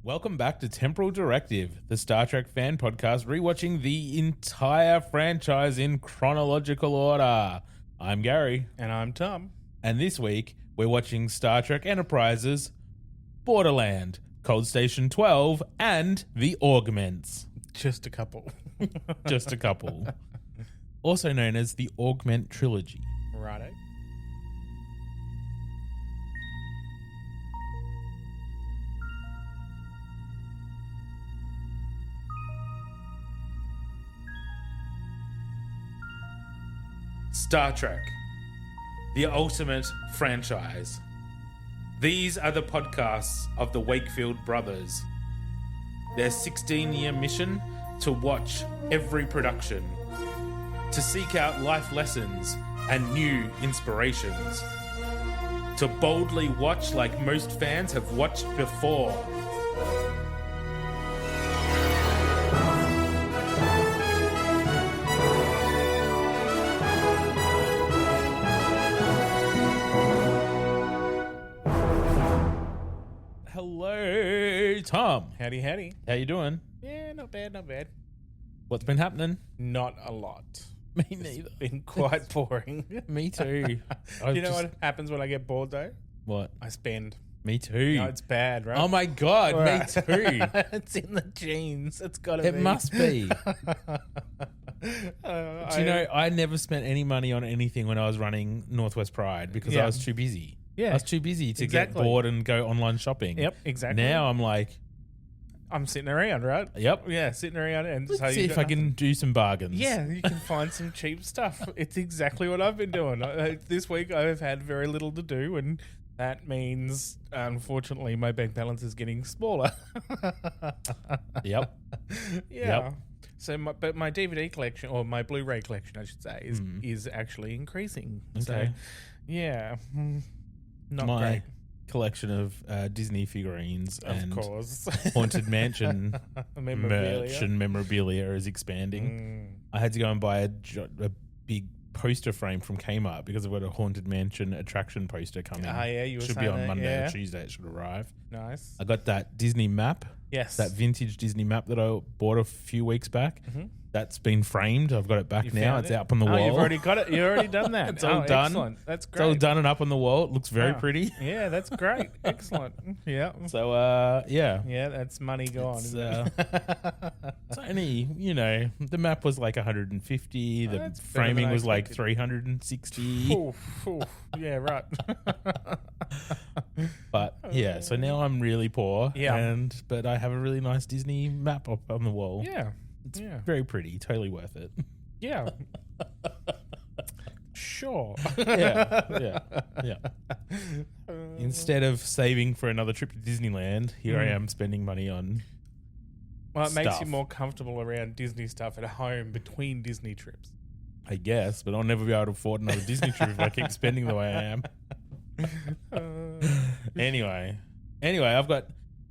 Welcome back to Temporal Directive, the Star Trek fan podcast rewatching the entire franchise in chronological order. I'm Gary. And I'm Tom. And this week, we're watching Star Trek Enterprise's Borderland, Cold Station 12, and the Augments. Just a couple. Just a couple. Also known as the Augment Trilogy. Righto. Star Trek, the ultimate franchise. These are the podcasts of the Wakefield brothers. Their 16-year mission to watch every production, to seek out life lessons and new inspirations, to boldly watch like most fans have watched before. Hello, Tom. Howdy, howdy. How you doing? Yeah, not bad, not bad. What's been happening? Not a lot. Me neither. It's been quite boring. Me too. You know what happens when I get bored, though? What? I spend. Me too. No, it's bad, right? Oh my God, Right. me too. It's in the genes. It's got to be. It must be. Do you know, I never spent any money on anything when I was running Northwest Pride because I was too busy. Yeah. I was too busy to Exactly. get bored and go online shopping. Yep, exactly. Now I'm like, I'm sitting around, right? yep. Yeah, sitting around and Let's so see you if I can do some bargains. Yeah, you can find some cheap stuff. It's exactly what I've been doing. This week I've had very little to do, and that means, unfortunately, my bank balance is getting smaller. Yep. Yeah. Yep. So, but my DVD collection, or my Blu-ray collection, I should say, is actually increasing. So, Okay. yeah, not My great. collection of Disney figurines and Of course, Haunted Mansion Memorabilia. merch and memorabilia is expanding. I had to go and buy a big poster frame from Kmart because I've got a Haunted Mansion attraction poster coming. Ah, yeah, you were should be saying on that, Monday yeah. or Tuesday. It should arrive. Nice. I got that Disney map, Yes. that vintage Disney map that I bought a few weeks back. Mhm. That's been framed. I've got it back You now. found It's it? out on the Oh, wall. you've already got it. You've already done that. It's all done. Excellent. That's It's great. all done and up on the wall. It looks very Wow. pretty. Yeah, that's great. Excellent. Yeah. So, yeah. Yeah, that's money gone. It's, isn't it? It's only, the map was like 150. The That's better framing than I was like expected. 360. Oof, oof. Yeah, right. But yeah, so now I'm really poor. Yeah. But I have a really nice Disney map up on the wall. Yeah. It's Yeah. very pretty. Totally worth it. Yeah. Sure. Yeah. Instead of saving for another trip to Disneyland, here I am spending money on. Well, it makes you stuff. more comfortable around Disney stuff at home between Disney trips. I guess, but I'll never be able to afford another Disney trip if I keep spending the way I am. Anyway, I've got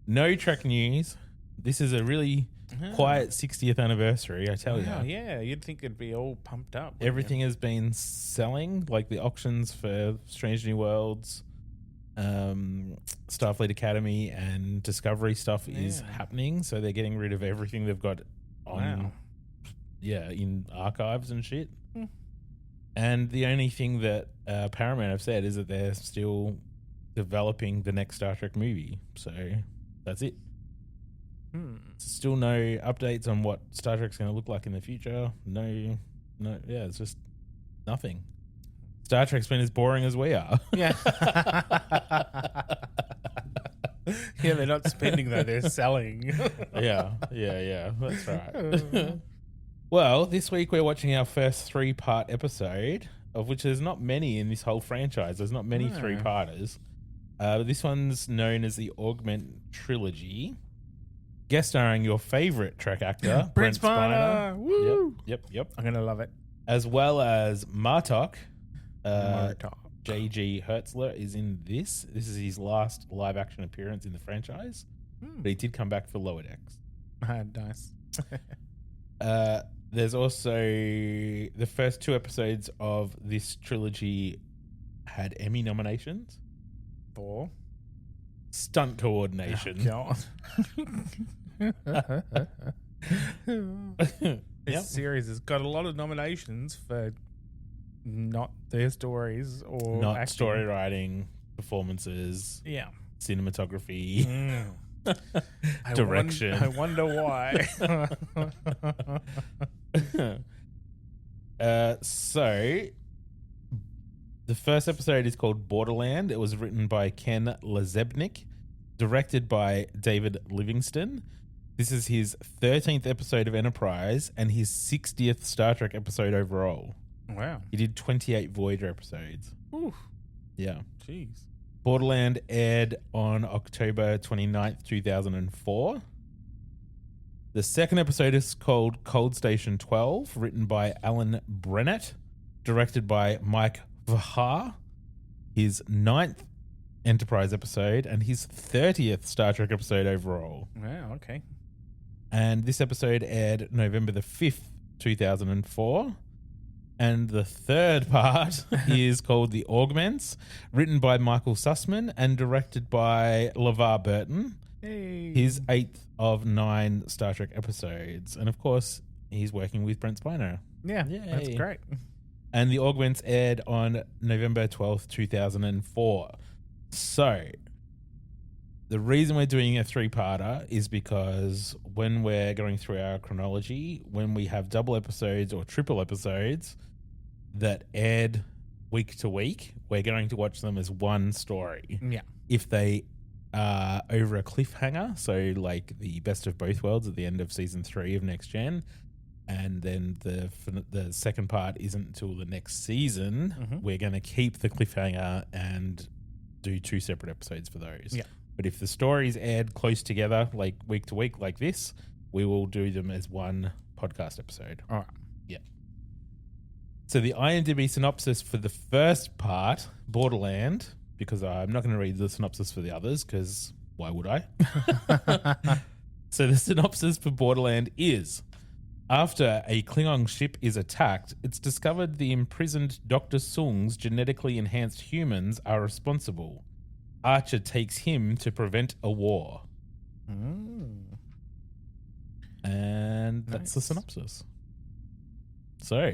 no Trek news. This is a really quiet 60th anniversary, I tell Wow, you. yeah, you'd think it'd be all pumped up. wouldn't Everything has been selling, like the auctions for Strange New Worlds, Starfleet Academy, and Discovery stuff is Yeah. happening. So they're getting rid of everything they've got on, Wow. in archives and shit. Hmm. And the only thing that Paramount have said is that they're still developing the next Star Trek movie. So that's it. you? Still no updates on what Star Trek's going to look like in the future. No, it's just nothing. Star Trek's been as boring as we are. Yeah. Yeah, they're not spending though, they're selling. Yeah, that's right. Well, this week we're watching our first 3-part episode, of which there's not many in this whole franchise. There's not many No. 3-parters. This one's known as the Augment Trilogy. Guest starring your favorite Trek actor, Brent Spiner. Woo! Yep. I'm going to love it. As well as Martok. Martok. J.G. Hertzler is in this. This is his last live-action appearance in the franchise. But he did come back for Lower Decks. Nice. There's also the first 2 episodes of this trilogy had Emmy nominations. For? stunt coordination. God. This Yep. series has got a lot of nominations for not their stories or Not acting. story writing, performances, Yeah. cinematography, direction. I wonder why. So, the first episode is called Borderland. It was written by Ken Lezebnik, directed by David Livingston. This is his 13th episode of Enterprise and his 60th Star Trek episode overall. Wow. He did 28 Voyager episodes. Oof. Yeah. Jeez. Borderland aired on October 29th, 2004. The second episode is called Cold Station 12, written by Alan Brennett, directed by Mike Vahar. His 9th Enterprise episode and his 30th Star Trek episode overall. Wow, okay. And this episode aired November the 5th, 2004. And the third part is called The Augments, written by Michael Sussman and directed by LeVar Burton. Hey. His 8th of 9 Star Trek episodes. And of course, he's working with Brent Spiner. Yeah, Yay. that's great. And The Augments aired on November 12th, 2004. So, the reason we're doing a 3-parter is because when we're going through our chronology, when we have double episodes or triple episodes that aired week to week, we're going to watch them as one story. Yeah. If they are over a cliffhanger, so like the Best of Both Worlds at the end of season 3 of Next Gen, and then the second part isn't until the next season, we're going to keep the cliffhanger and do 2 separate episodes for those. Yeah. But if the stories aired close together, like week to week, like this, we will do them as one podcast episode. All right. Yeah. So the IMDb synopsis for the first part, Borderland, because I'm not going to read the synopsis for the others, because why would I? So the synopsis for Borderland is: after a Klingon ship is attacked, it's discovered the imprisoned Dr. Soong's genetically enhanced humans are responsible. Archer takes him to prevent a war. And that's the Nice. synopsis. So,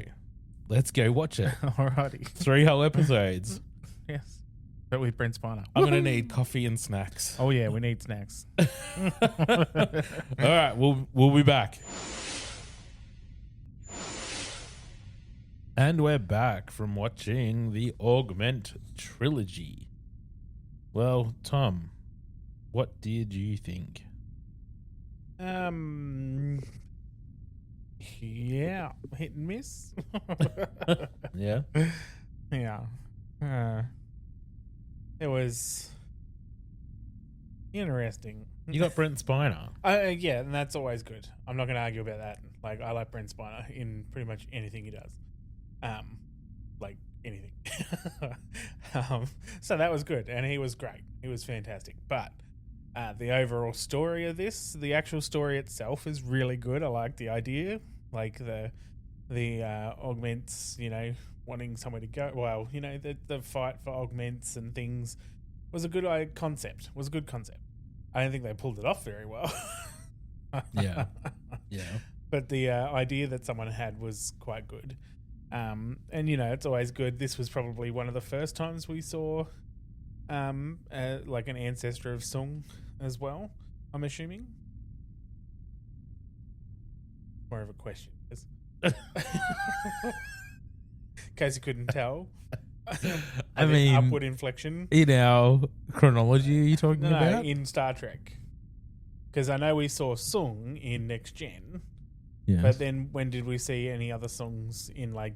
let's go watch it. Alrighty. 3 whole episodes. Yes. But with Brent Spiner. I'm going to need coffee and snacks. Oh, yeah, we need snacks. All right, we'll be back. And we're back from watching the Augment Trilogy. Well, Tom, what did you think? Yeah, hit and miss. Yeah? Yeah. It was interesting. You got Brent Spiner. Yeah, and that's always good. I'm not going to argue about that. Like, I like Brent Spiner in pretty much anything he does. Like anything. So that was good, and he was great. He was fantastic. But the overall story of this, the actual story itself, is really good. I like the idea, like the augments, wanting somewhere to go. Well, the fight for augments and things was a good concept. Was a good concept. I don't think they pulled it off very well. Yeah. Yeah. But the idea that someone had was quite good. And it's always good. This was probably one of the first times we saw like an ancestor of Soong as well, I'm assuming. More of a question. In case you couldn't tell. I mean, upward inflection. In our chronology, are you talking No, about? in Star Trek. Because I know we saw Soong in Next Gen. Yes. But then when did we see any other songs in like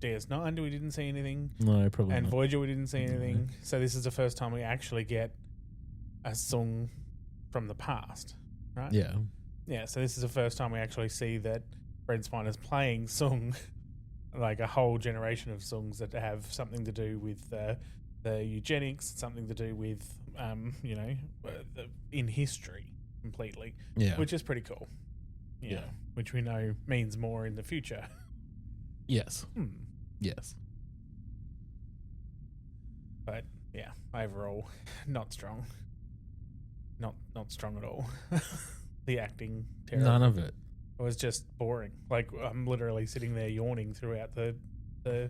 DS9? We didn't see anything. No, probably And not. Voyager, we didn't see anything. So this is the first time we actually get a song from the past, right? Yeah. Yeah, so this is the first time we actually see that Brent Spiner's playing Soong, like a whole generation of songs that have something to do with the eugenics, something to do with, in history completely, Yeah. which is pretty cool. Yeah. Which we know means more in the future. Yes. Yes. But yeah, overall, not strong. not strong at all. The acting, terrible. None of it. It was just boring. Like I'm literally sitting there yawning throughout the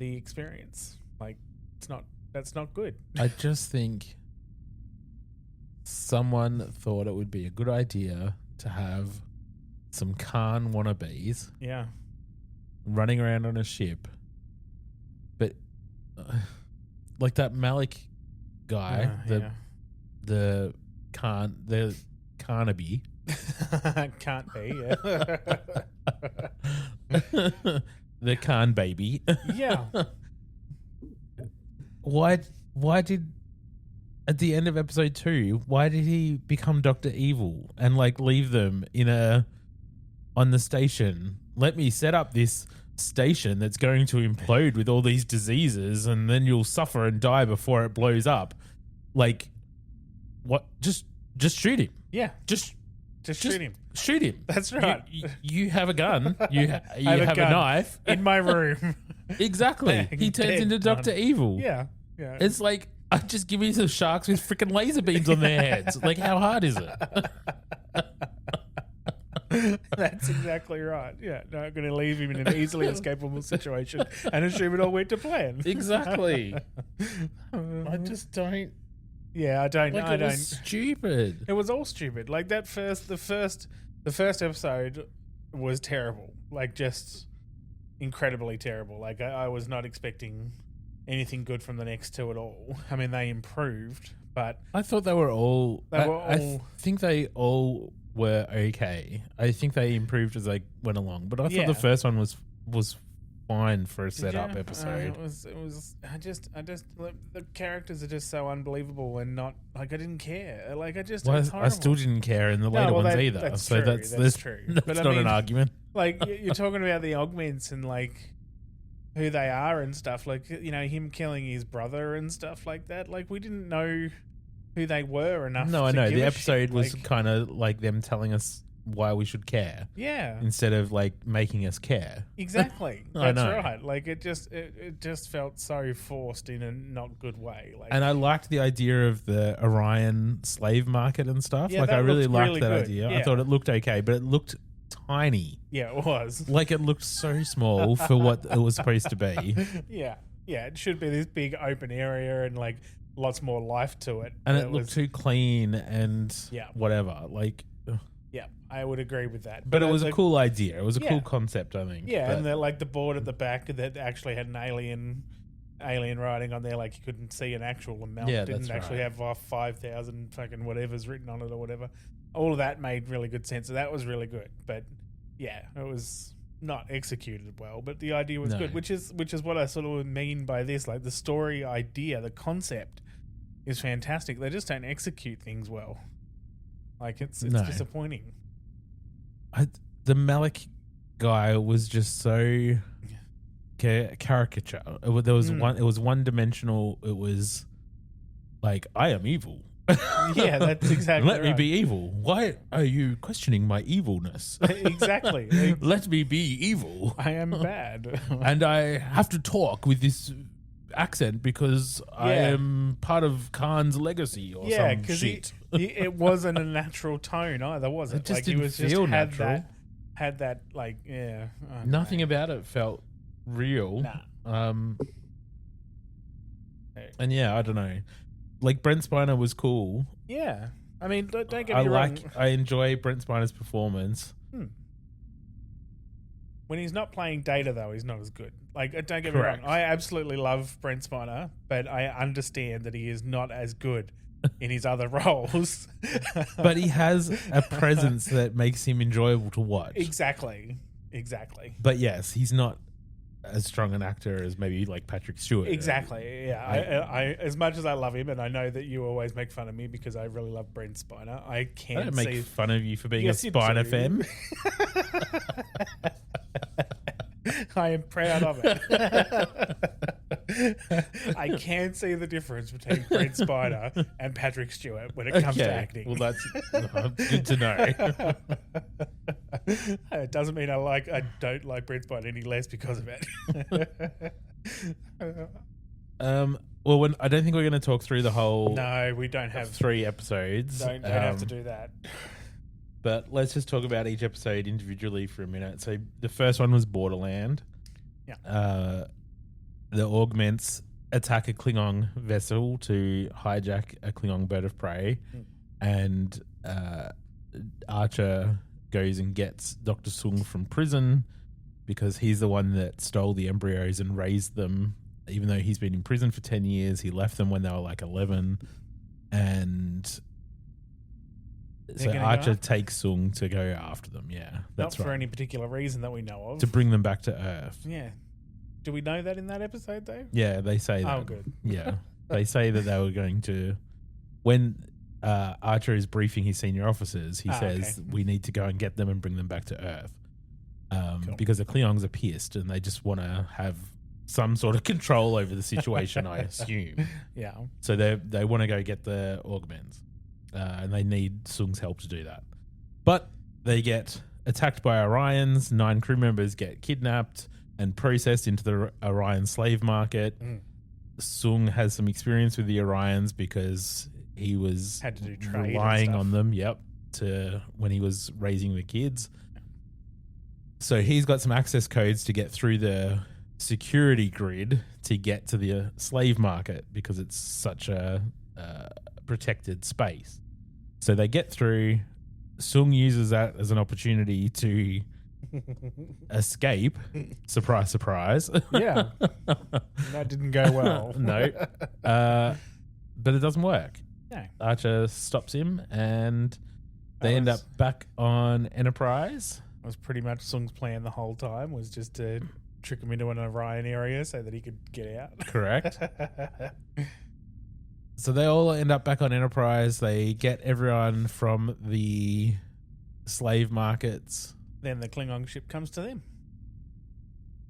experience. Like that's not good. I just think someone thought it would be a good idea to have some Khan wannabes Yeah. running around on a ship, but like that Malik guy, the Carnaby. Can't be. Yeah. The Khan baby. Yeah. Why did at the end of episode 2, why did he become Dr. Evil and like leave them on the station? Let me set up this station that's going to implode with all these diseases and then you'll suffer and die before it blows up. Like, what? Just shoot him. Yeah. Just shoot him. Shoot him. That's right. You have a gun. You have a knife. In my room. Exactly. He turns into Dr. Evil. Yeah. Yeah. It's like, just give me some sharks with freaking laser beams on their heads. Like, how hard is it? That's exactly right. Yeah. No, I'm going to leave him in an easily escapable situation and assume it all went to plan. Exactly. I just don't. Yeah, I don't. Like, I it don't. was stupid. It was all stupid. Like the first episode was terrible. Like just incredibly terrible. Like I was not expecting anything good from the next two at all. I mean, they improved, but I thought they were all. I think they all were okay. I think they improved as they went along, but I thought the first one was fine for a setup episode. It was. I just. The characters are just so unbelievable and not like I didn't care. Like I just. Well, it's I still didn't care in the later ones either. That's so true. that's true. That's but not an argument. Like you're talking about the Augments and like who they are and stuff. Like him killing his brother and stuff like that. Like we didn't know who they were enough. No, I know. The episode was like, kind of like them telling us why we should care. Yeah. Instead of like making us care. Exactly. I That's know. right. Like it just felt so forced in a not good way. Like, And I liked the idea of the Orion slave market and stuff. Yeah, like that I really looked liked really that good. idea. Yeah. I thought it looked okay, but it looked tiny. yeah, it was. Like it looked so small for what it was supposed to be. Yeah. Yeah, it should be this big open area and like lots more life to it. And it looked too clean and Yeah. whatever. Like, Yeah, I would agree with that. but it was a like, cool idea. It was a Yeah. cool concept, I think. Yeah, But- and the board at the back that actually had an alien writing on there, like you couldn't see an actual amount. Yeah, Didn't that's actually right. have 5,000 fucking whatever's written on it or whatever. All of that made really good sense. So that was really good. But yeah, it was not executed well. But the idea was No. good, which is what I sort of mean by this. Like the story idea, the concept is fantastic. They just don't execute things well. Like it's No. disappointing. The Malik guy was just so caricature. There was one. It was one dimensional. It was like, I am evil. Yeah, that's exactly Let me right. be evil. Why are you questioning my evilness? Exactly. Like, Let me be evil. I am bad. And I have to talk with this accent because I Yeah. am part of Khan's legacy or Yeah, some because shit. it wasn't a natural tone either, was it? It just like he didn't was feel just natural. Had that like I don't Nothing know. about it felt real. Nah. And yeah, I don't know. Like Brent Spiner was cool. Yeah, I mean, don't get I me wrong. I enjoy Brent Spiner's performance. When he's not playing Data, though, he's not as good. Like, don't get me Correct. wrong. I absolutely love Brent Spiner, but I understand that he is not as good in his other roles. But he has a presence that makes him enjoyable to watch. Exactly. But yes, he's not as strong an actor as maybe like Patrick Stewart. Exactly. Yeah. I as much as I love him, and I know that you always make fun of me because I really love Brent Spiner, I I can't don't make see. fun of you for being Yes, a you Spiner do. fan. I am proud of it. I can see the difference between Brent Spiner and Patrick Stewart when it comes to acting. Well, that's good to know. It doesn't mean I don't like Brent Spiner any less because of it. Well, I don't think we're going to talk through the whole No, we don't have 3 episodes. Don't have to do that. But let's just talk about each episode individually for a minute. So the first one was Borderland. Yeah. The Augments attack a Klingon vessel to hijack a Klingon bird of prey, and Archer goes and gets Dr. Soong from prison because he's the one that stole the embryos and raised them. Even though he's been in prison for 10 years, he left them when they were like 11. And so Archer takes Soong to go after them. Yeah, that's Not for any particular reason that we know of. To bring them back to Earth. Yeah. Do we know that in that episode, though? Yeah, they say that. Oh, good. Yeah. They say that they were going to... When Archer is briefing his senior officers, he says, we need to go and get them and bring them back to Earth. Cool. Because the Klingons are pissed and they just want to have some sort of control over the situation, I assume. Yeah. So they want to go get the Augments. And they need Soong's help to do that. But they get attacked by Orions. 9 crew members get kidnapped and processed into the Orion slave market. Soong has some experience with the Orions because he was had to do trade relying on them, when he was raising the kids. So he's got some access codes to get through the security grid to get to the slave market because it's such a protected space. So they get through. Soong uses that as an opportunity to escape. Surprise, surprise. Yeah. That didn't go well. No. But it doesn't work. No. Archer stops him and they end up back on Enterprise. That was pretty much Soong's plan the whole time, was just to trick him into an Orion area so that he could get out. Correct. So they all end up back on Enterprise. They get everyone from the slave markets. Then the Klingon ship comes to them.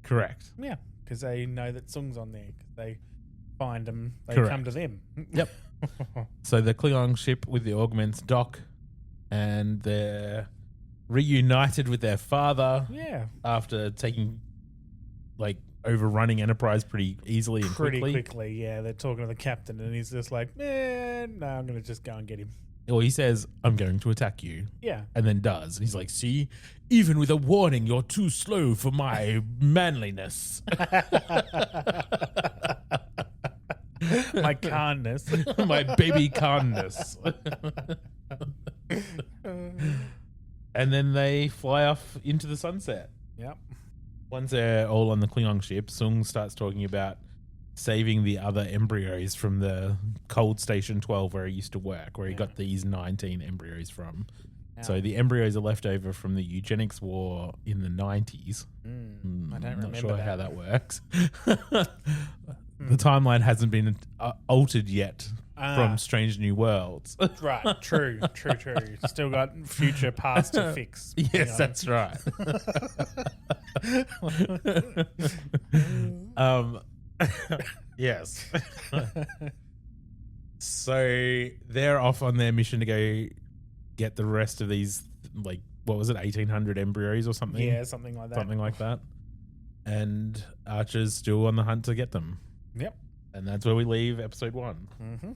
Correct. Yeah, because they know that Soong's on there. They find them. They Correct. come to them. Yep. So the Klingon ship with the Augments dock, and they're reunited with their father. Yeah. After overrunning Enterprise pretty easily and quickly. Yeah, they're talking to the captain, and he's just like, "Man, no, I'm going to just go and get him." Well, he says, "I'm going to attack you." Yeah. And then does. And he's like, "See, even with a warning, you're too slow for my manliness." My calmness. My baby calmness. And then they fly off into the sunset. Yep. Once they're all on the Klingon ship, Soong starts talking about saving the other embryos from the cold station 12 where he used to work, where he got these 19 embryos from. Yeah. So the embryos are left over from the eugenics war in the 90s. I don't remember. I'm not sure how that works. The timeline hasn't been altered yet from Strange New Worlds. Right, true. Still got future past to fix. Yes, that's right. Yes. So they're off on their mission to go get the rest of these, what was it, 1,800 embryos or something? Yeah, something like that. Something like that. And Archer's still on the hunt to get them. Yep. And that's where we leave episode 1. Mm-hmm.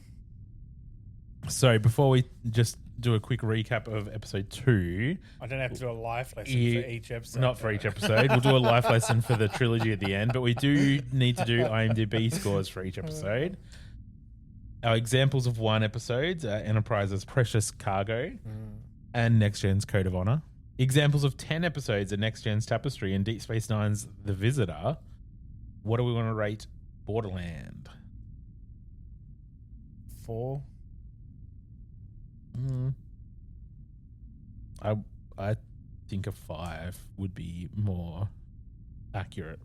So before we just do a quick recap of episode 2... I don't have to do a life lesson for each episode. Not for each episode. We'll do a life lesson for the trilogy at the end, but we do need to do IMDb scores for each episode. Our examples of 1 episodes are Enterprise's Precious Cargo and Next Gen's Code of Honor. Examples of 10 episodes are Next Gen's Tapestry and Deep Space Nine's The Visitor. What do we want to rate Borderland? 4. I think a 5 would be more accurate.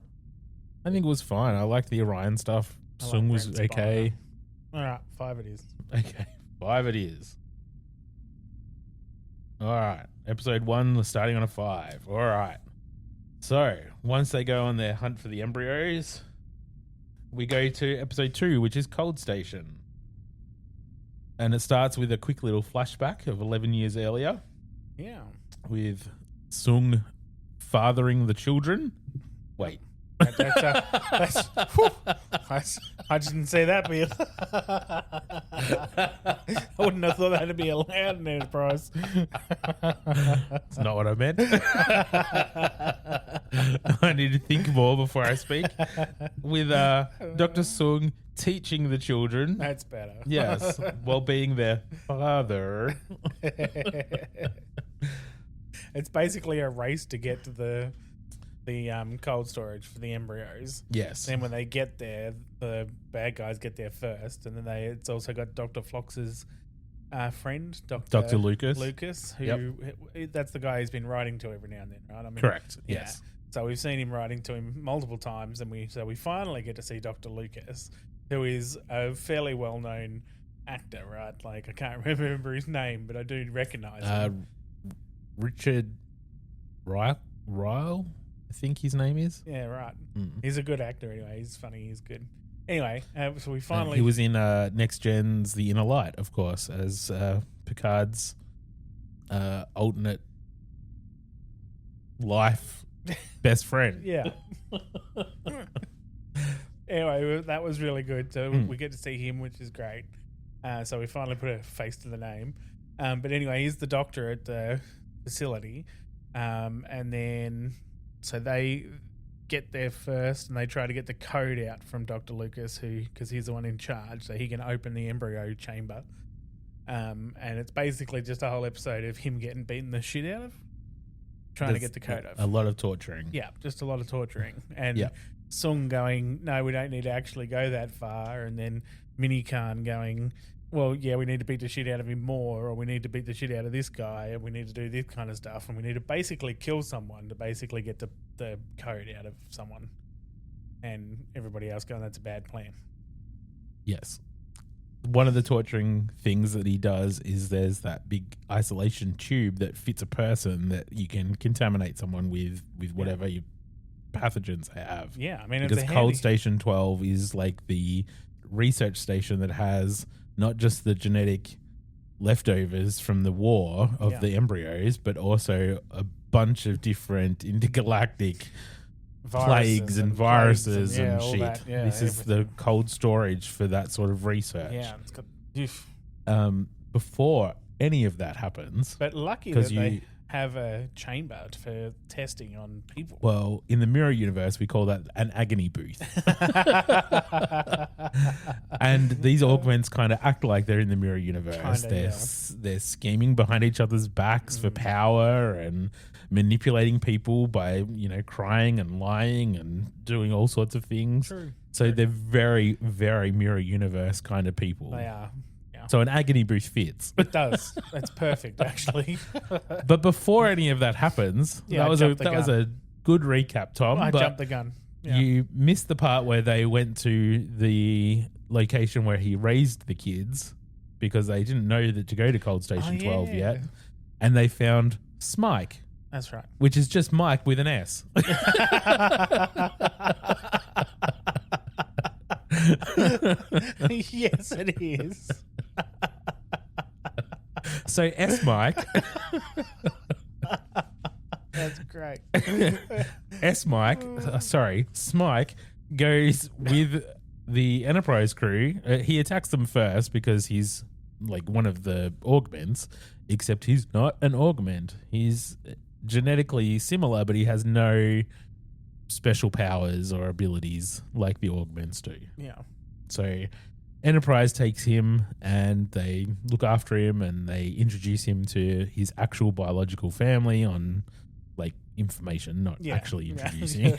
I think it was fine. I liked the Orion stuff. Soong was okay. All right, 5 it is. Okay, 5 it is. All right, episode 1 was starting on a 5. All right. So once they go on their hunt for the embryos, we go to episode 2, which is Cold Station. And it starts with a quick little flashback of 11 years earlier. Yeah. With Soong fathering the children. Wait, I didn't say that, Bill. I wouldn't have thought that'd be allowed in Enterprise. That's not what I meant. I need to think more before I speak. With Dr. Soong teaching the children. That's better. Yes, while being their father. It's basically a race to get to the cold storage for the embryos. Yes. Then when they get there, the bad guys get there first, and then it's also got Dr. Flox's friend, Dr. Lucas. Lucas, who that's the guy he's been writing to every now and then, right? I mean, Correct. Yeah. Yes. So we've seen him writing to him multiple times, and we finally get to see Dr. Lucas, who is a fairly well-known actor, right? Like I can't remember his name, but I do recognize him. Richard Ryle, I think his name is. Yeah, right. Mm. He's a good actor anyway. He's funny. He's good. Anyway, so we finally... he was in Next Gen's The Inner Light, of course, as Picard's alternate life best friend. Yeah. Anyway, that was really good. So we get to see him, which is great. So we finally put a face to the name. But anyway, he's the doctor at the facility. And then... So they get there first, and they try to get the code out from Dr. Lucas, because he's the one in charge, so he can open the embryo chamber. And it's basically just a whole episode of him getting beaten the shit out of, trying to get the code off. A lot of torturing. Yeah, just a lot of torturing. And Soong going, no, we don't need to actually go that far. And then Minikhan going, well, yeah, we need to beat the shit out of him more, or we need to beat the shit out of this guy, and we need to do this kind of stuff, and we need to basically kill someone to basically get the code out of someone. And everybody else going, that's a bad plan. Yes. One of the torturing things that he does is there's that big isolation tube that fits a person that you can contaminate someone with whatever your pathogens they have. Yeah, I mean, because it's Cold Station 12 is like the research station that has not just the genetic leftovers from the war of the embryos, but also a bunch of different intergalactic plagues and viruses and shit. This is the cold storage for that sort of research. Yeah, it's got... Before any of that happens... But lucky that they have a chamber for testing on people. Well, in the mirror universe, we call that an agony booth. And these augments kind of act like they're in the mirror universe. They're scheming behind each other's backs for power and manipulating people by, crying and lying and doing all sorts of things. True. So they're very, very mirror universe kind of people. They are. So an agony booth fits. It does. That's perfect, actually. But before any of that happens, that was a good recap, Tom. I jumped the gun. Yeah. You missed the part where they went to the location where he raised the kids because they didn't know that to go to Cold Station 12 yet. And they found Smike. That's right. Which is just Mike with an S. Yes, it is. So S Mike. That's great. Smike goes with the Enterprise crew. He attacks them first because he's like one of the augments, except he's not an augment. He's genetically similar, but he has no special powers or abilities like the augments do. Yeah. So Enterprise takes him and they look after him and they introduce him to his actual biological family on like information, not actually introducing.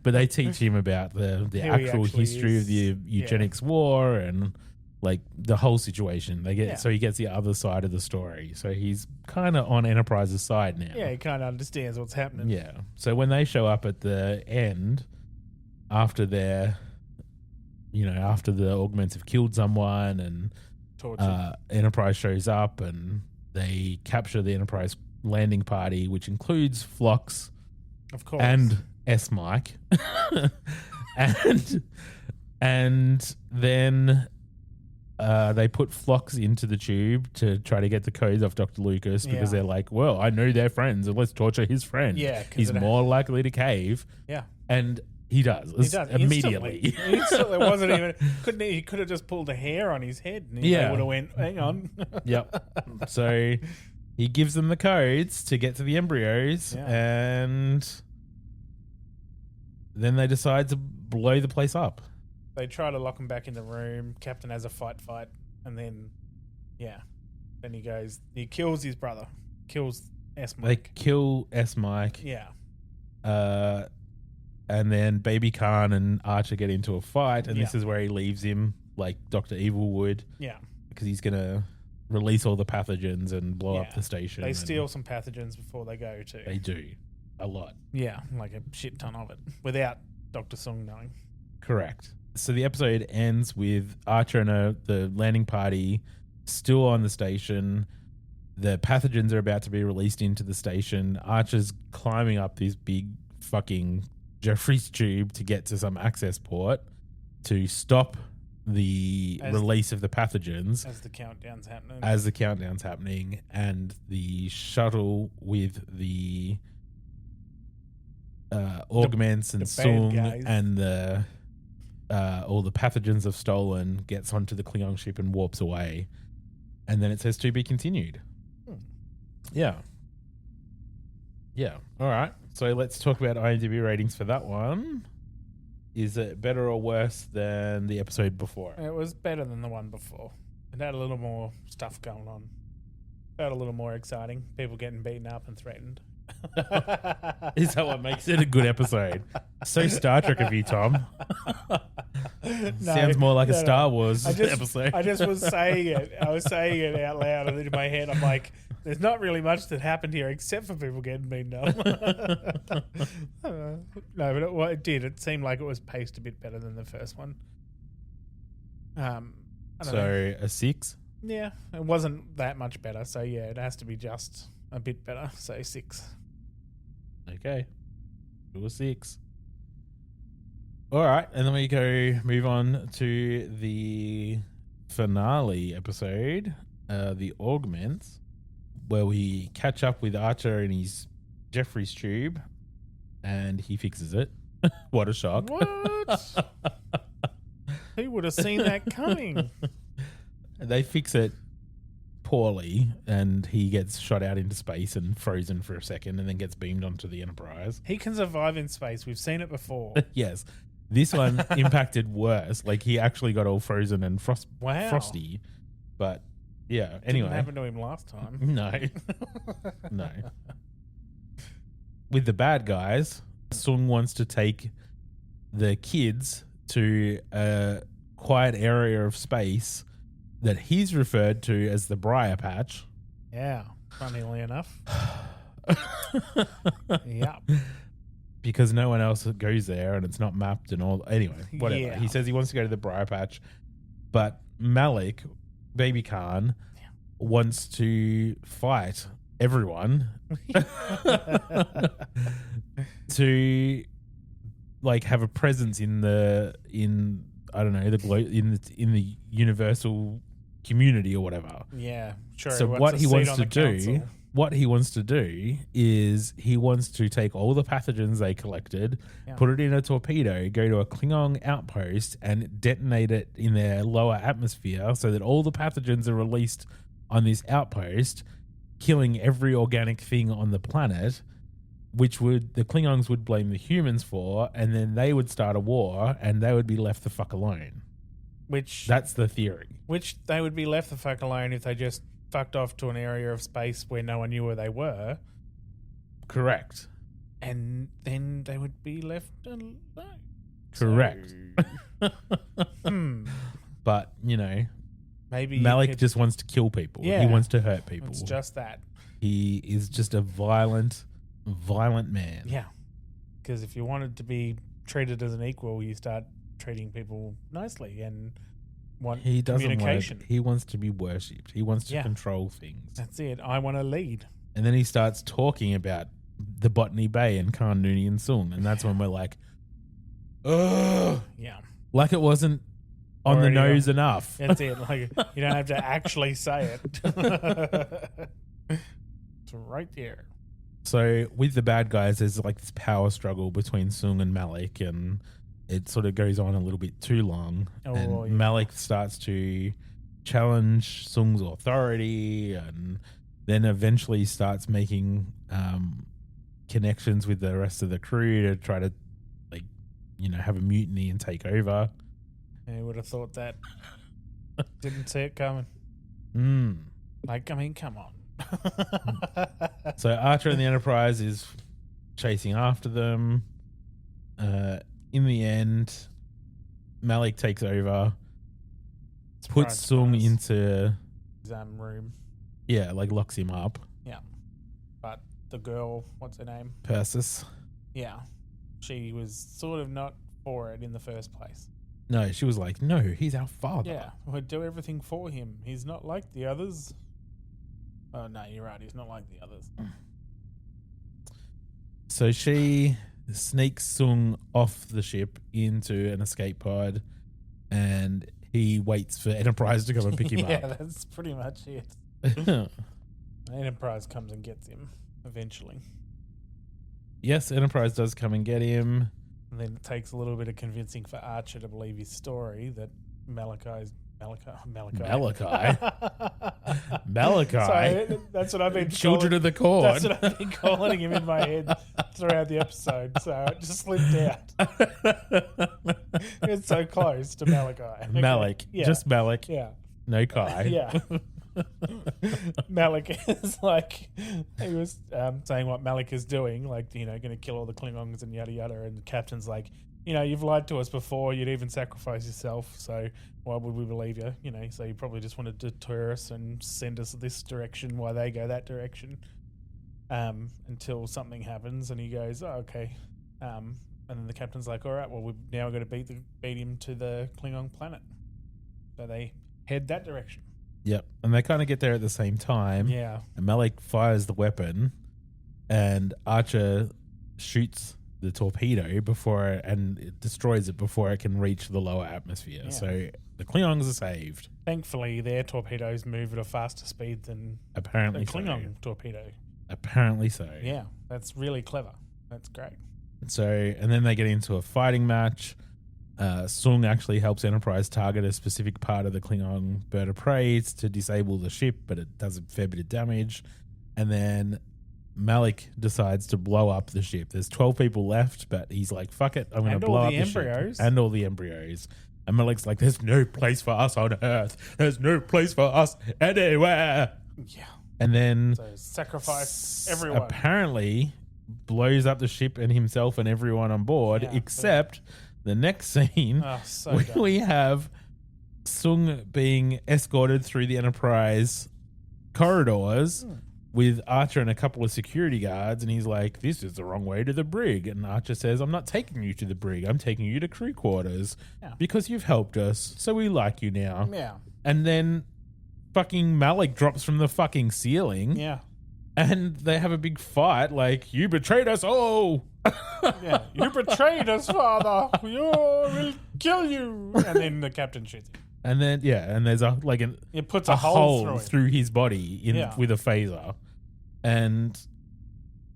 But they teach him about the actual history of the eugenics war and like the whole situation. So he gets the other side of the story. So he's kind of on Enterprise's side now. Yeah, he kind of understands what's happening. Yeah. So when they show up at the end, after their, after the augments have killed someone and Enterprise shows up and they capture the Enterprise landing party, which includes Phlox, of course, and S Mike, and then they put Phlox into the tube to try to get the codes off Dr. Lucas because they're like, well, I know they're friends and let's torture his friend. Yeah, he's more likely to cave. Yeah. And He does. He does Immediately. Instantly. It wasn't even. He could have just pulled a hair on his head, and he would have went, "Hang on." Yep. So he gives them the codes to get to the embryos, and then they decide to blow the place up. They try to lock him back in the room. Captain has a fight, and then, then he goes. He kills his brother. Kills S. Mike. They kill S. Mike. Yeah. And then Baby Khan and Archer get into a fight, and this is where he leaves him, like Dr. Evil would. Yeah. Because he's going to release all the pathogens and blow up the station. They steal some pathogens before they go, too. They do. A lot. Yeah, like a shit ton of it. Without Dr. Soong knowing. Correct. So the episode ends with Archer and the landing party still on the station. The pathogens are about to be released into the station. Archer's climbing up this big fucking Jeffrey's tube to get to some access port to stop the release of the pathogens as the countdown's happening. And the shuttle with the Augments and Soong and all the pathogens have stolen gets onto the Klingon ship and warps away. And then it says to be continued. Yeah. All right. So let's talk about IMDb ratings for that one. Is it better or worse than the episode before? It was better than the one before. It had a little more stuff going on. Felt a little more exciting. People getting beaten up and threatened. Is that what makes it a good episode? So Star Trek of you, Tom. Sounds more like a Star Wars episode. I just was saying it. I was saying it out loud, and in my head, I'm like, "There's not really much that happened here except for people getting beaten up." No, but it did. It seemed like it was paced a bit better than the first one. I don't know. A 6. Yeah, it wasn't that much better. So yeah, it has to be just a bit better. So 6. Okay, it was 6. All right, and then we move on to the finale episode, the Augments, where we catch up with Archer in his Jeffrey's tube, and he fixes it. What a shock! What? Who would have seen that coming? They fix it poorly, and he gets shot out into space and frozen for a second, and then gets beamed onto the Enterprise. He can survive in space. We've seen it before. Yes. This one impacted worse. Like, he actually got all frozen and frosty. But, yeah, anyway. Didn't happen to him last time. No. No. With the bad guys, Soong wants to take the kids to a quiet area of space that he's referred to as the Briar Patch. Yeah, funnily enough. Yep. Because no one else goes there and it's not mapped and all. Anyway, whatever. Yeah. He says he wants to go to the Briar Patch, but Malik, Baby Khan, wants to fight everyone to like have a presence in the universal community or whatever. Yeah, sure. So what he wants to do is he wants to take all the pathogens they collected, put it in a torpedo, go to a Klingon outpost and detonate it in their lower atmosphere so that all the pathogens are released on this outpost, killing every organic thing on the planet, which the Klingons would blame the humans for, and then they would start a war and they would be left the fuck alone. That's the theory. Which they would be left the fuck alone if they just fucked off to an area of space where no one knew where they were. Correct. And then they would be left alone. Correct. So, But, maybe Malik just wants to kill people. Yeah, he wants to hurt people. It's just that. He is just a violent man. Yeah. Because if you wanted to be treated as an equal, you start treating people nicely and want communication. He wants to be worshipped. He wants to control things. That's it. I want to lead. And then he starts talking about the Botany Bay and Khan Noonien and Soong, and that's when we're like, ugh. Yeah. Like it wasn't on the nose enough. That's it. Like, you don't have to actually say it. It's right there. So with the bad guys, there's like this power struggle between Soong and Malik, and it sort of goes on a little bit too long. And Malik starts to challenge Soong's authority, and then eventually starts making connections with the rest of the crew to try to, like, have a mutiny and take over. Yeah, would have thought that. Didn't see it coming. Like, I mean, come on. So Archer and the Enterprise is chasing after them. In the end, Malik takes over, puts Soong into his room. Yeah, like locks him up. Yeah. But the girl, what's her name? Persis. Yeah. She was sort of not for it in the first place. No, she was like, no, he's our father. Yeah, we'd do everything for him. He's not like the others. Oh, no, you're right. He's not like the others. So she sneaks Soong off the ship into an escape pod, and he waits for Enterprise to come and pick him up. Yeah, that's pretty much it. Enterprise comes and gets him eventually. Yes, Enterprise does come and get him. And then it takes a little bit of convincing for Archer to believe his story that Malachi. Sorry, that's what I've been Children of the Corn. That's what I've been calling him in my head throughout the episode. So it just slipped out. It's so close to Malachi. Okay. Malik. Yeah. Just Malik. Yeah. No Kai. Yeah. Malik is like, he was saying what Malik is doing, like, going to kill all the Klingons and yada yada, and the captain's like, you've lied to us before, you'd even sacrifice yourself, so why would we believe you? So you probably just want to deter us and send us this direction while they go that direction, until something happens. And he goes, oh, okay. And then the captain's like, all right, well, we've now got to beat him to the Klingon planet. So they head that direction. Yep. And they kind of get there at the same time. Yeah. And Malik fires the weapon, and Archer shoots the torpedo and it destroys it before it can reach the lower atmosphere. Yeah. So the Klingons are saved. Thankfully, their torpedoes move at a faster speed than apparently the Klingon torpedo. Apparently so. Yeah, that's really clever. That's great. So, and then they get into a fighting match. Soong actually helps Enterprise target a specific part of the Klingon bird of prey to disable the ship, but it does a fair bit of damage. And then Malik decides to blow up the ship. There's 12 people left, but he's like, fuck it, I'm going to blow up the embryos. ship. And all the embryos. And Malik's like, there's no place for us on Earth. There's no place for us anywhere. Yeah. And then so sacrifice everyone. Apparently blows up the ship and himself and everyone on board, except the next scene, we have Soong being escorted through the Enterprise corridors with Archer and a couple of security guards, and he's like, this is the wrong way to the brig. And Archer says, I'm not taking you to the brig, I'm taking you to crew quarters because you've helped us, so we like you now. Yeah. And then fucking Malik drops from the fucking ceiling. Yeah. And they have a big fight, like, you betrayed us all. Yeah, you betrayed us, father. We'll kill you. And then the captain shoots him. And then, and there's it puts a hole through his body with a phaser. And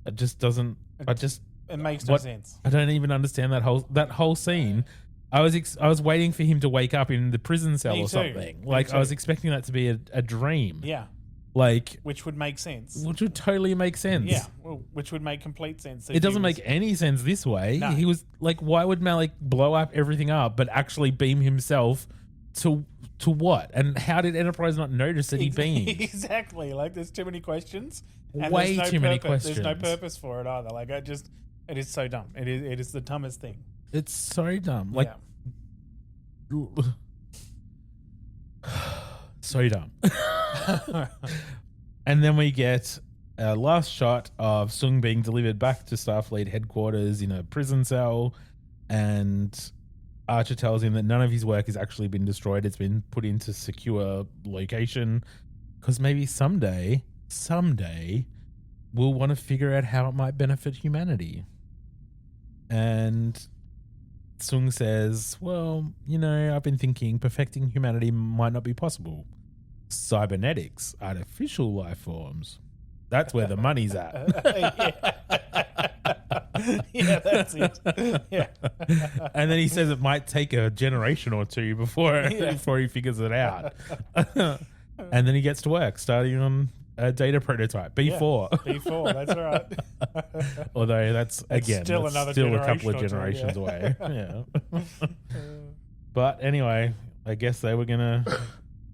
it just doesn't, it makes no sense. I don't even understand that whole scene. I was waiting for him to wake up in the prison cell or something. Like, I was expecting that to be a dream. Yeah. Like, which would make sense. Which would totally make sense. Yeah, well, which would make complete sense. It doesn't make any sense this way. No. He was like, why would Malik blow up everything up, but actually beam himself to what? And how did Enterprise not notice that he beamed? Exactly. Like, there's too many questions. And Way too many questions. There's no purpose for it either. Like, it is so dumb. It is the dumbest thing. It's so dumb. Like, so dumb. And then we get a last shot of Soong being delivered back to Starfleet headquarters in a prison cell, and Archer tells him that none of his work has actually been destroyed. It's been put into secure location because maybe someday we'll want to figure out how it might benefit humanity. And Soong says, well, I've been thinking perfecting humanity might not be possible. Cybernetics, artificial life forms. That's where the money's at. Yeah, that's it. Yeah. And then he says it might take a generation or two before he figures it out. And then he gets to work, starting on a data prototype, B4. B4, that's right. Although that's still another a couple of generation or two, generations away. Yeah. But anyway, I guess they were going to...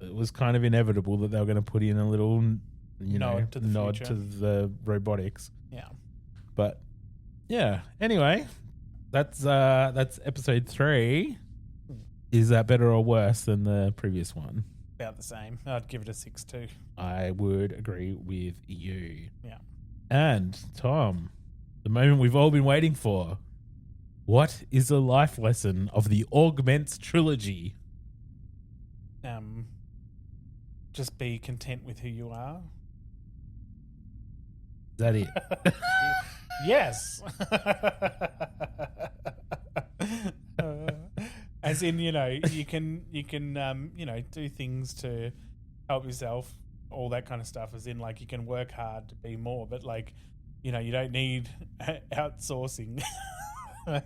It was kind of inevitable that they were going to put in a little, nod to the robotics. Yeah. But yeah, anyway, that's episode 3. Is that better or worse than the previous one? About the same. I'd give it a 6 too. I would agree with you. Yeah. And Tom, the moment we've all been waiting for. What is the life lesson of the Augments Trilogy? Just be content with who you are. Is that it? Yes. As in, you can do things to help yourself, all that kind of stuff. As in, like, you can work hard to be more, but you don't need outsourcing to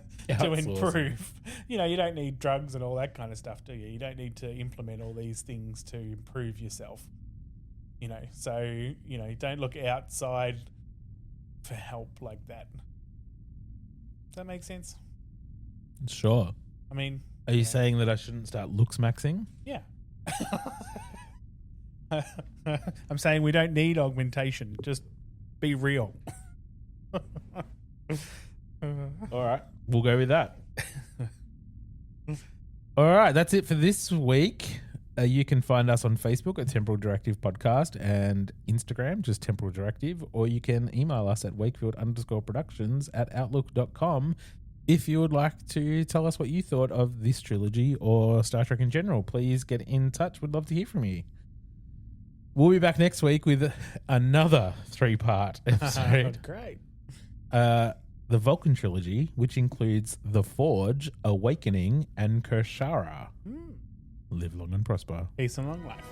improve. You don't need drugs and all that kind of stuff, do you? You don't need to implement all these things to improve yourself. So don't look outside for help like that. Does that make sense? Sure. I mean, are you saying that I shouldn't start looks maxing? Yeah. I'm saying we don't need augmentation. Just be real. All right. We'll go with that. All right. That's it for this week. You can find us on Facebook at Temporal Directive Podcast and Instagram, just Temporal Directive, or you can email us at wakefield_productions@outlook.com if you would like to tell us what you thought of this trilogy or Star Trek in general. Please get in touch. We'd love to hear from you. We'll be back next week with another 3-part episode. Great. The Vulcan Trilogy, which includes The Forge, Awakening, and Kershara. Live long and prosper. Peace and long life.